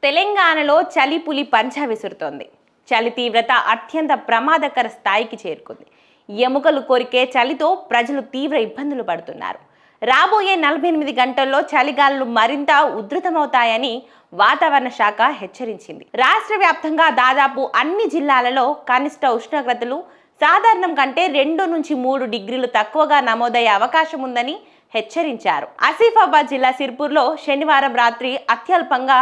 తెలంగాణలో చలి పులి పంచా విసురుతోంది. చలి తీవ్రత అత్యంత ప్రమాదకర స్థాయికి చేరుకుంది. ఎముకలు కొరికే చలితో ప్రజలు తీవ్ర ఇబ్బందులు పడుతున్నారు. రాబోయే 48 గంటల్లో చలిగాలులు మరింత ఉధృతమవుతాయని వాతావరణ శాఖ హెచ్చరించింది. రాష్ట్ర వ్యాప్తంగా దాదాపు అన్ని జిల్లాలలో కనిష్ట ఉష్ణోగ్రతలు సాధారణం కంటే 2 నుంచి 3 డిగ్రీలు తక్కువగా నమోదయ్యే అవకాశం ఉందని హెచ్చరించారు. ఆసిఫాబాద్ జిల్లా సిర్పూర్లో శనివారం రాత్రి అత్యల్పంగా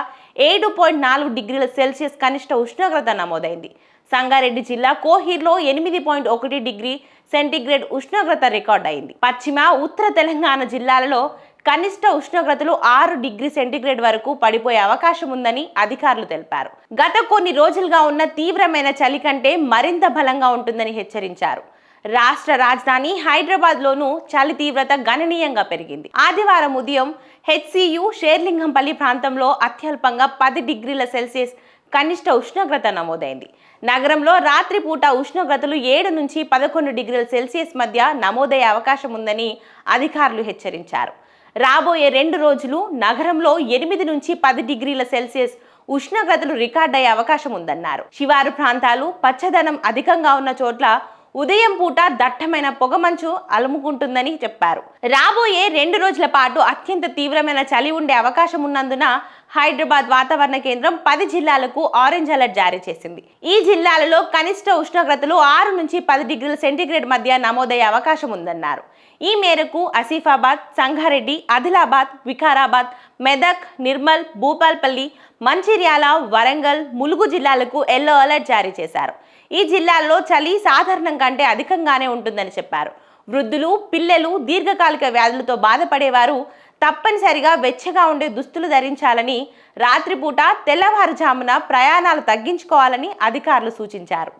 7.4 డిగ్రీల సెల్సియస్ కనిష్ట ఉష్ణోగ్రత నమోదైంది. సంగారెడ్డి జిల్లా కోహీర్లో 8.1 డిగ్రీ సెంటీగ్రేడ్ ఉష్ణోగ్రత రికార్డ్ అయింది. పశ్చిమ ఉత్తర తెలంగాణ జిల్లాలలో కనిష్ట ఉష్ణోగ్రతలు 6 డిగ్రీ సెంటీగ్రేడ్ వరకు పడిపోయే అవకాశం ఉందని అధికారులు తెలిపారు. గత కొన్ని రోజులుగా ఉన్న తీవ్రమైన చలి కంటే మరింత బలంగా ఉంటుందని హెచ్చరించారు. రాష్ట్ర రాజధాని హైదరాబాద్లోనూ చలి తీవ్రత గణనీయంగా పెరిగింది. ఆదివారం ఉదయం హెచ్సియు షేర్లింగంపల్లి ప్రాంతంలో అత్యల్పంగా 10 డిగ్రీల సెల్సియస్ కనిష్ట ఉష్ణోగ్రత నమోదైంది. నగరంలో రాత్రిపూట ఉష్ణోగ్రతలు 7 నుంచి 11 డిగ్రీల సెల్సియస్ మధ్య నమోదయ్యే అవకాశం ఉందని అధికారులు హెచ్చరించారు. రాబోయే 2 రోజులు నగరంలో 8 నుంచి 10 డిగ్రీల సెల్సియస్ ఉష్ణోగ్రతలు రికార్డయ్యే అవకాశం ఉందన్నారు. శివారు ప్రాంతాలు, పచ్చదనం అధికంగా ఉన్న చోట్ల ఉదయం పూట దట్టమైన పొగమంచు అలుముకుంటుందని చెప్పారు. రాబోయే 2 రోజుల పాటు అత్యంత తీవ్రమైన చలి ఉండే అవకాశం ఉన్నందున హైదరాబాద్ వాతావరణ కేంద్రం 10 జిల్లాలకు ఆరెంజ్ అలర్ట్ జారీ చేసింది. ఈ జిల్లాలలో కనిష్ట ఉష్ణోగ్రతలు 6 నుంచి 10 డిగ్రీల సెంటీగ్రేడ్ మధ్య నమోదయ్యే అవకాశం ఉందన్నారు. ఈ మేరకు ఆసిఫాబాద్, సంగారెడ్డి, ఆదిలాబాద్, వికారాబాద్, మెదక్, నిర్మల్, భూపాల్పల్లి, మంచిర్యాల, వరంగల్, ములుగు జిల్లాలకు ఎల్లో అలర్ట్ జారీ చేశారు. ఈ జిల్లాల్లో చలి సాధారణం కంటే అధికంగానే ఉంటుందని చెప్పారు. వృద్ధులు, పిల్లలు, దీర్ఘకాలిక వ్యాధులతో బాధపడేవారు తప్పనిసరిగా వెచ్చగా ఉండే దుస్తులు ధరించాలని, రాత్రిపూట తెల్లవారుజామున ప్రయాణాలు తగ్గించుకోవాలని అధికారులు సూచించారు.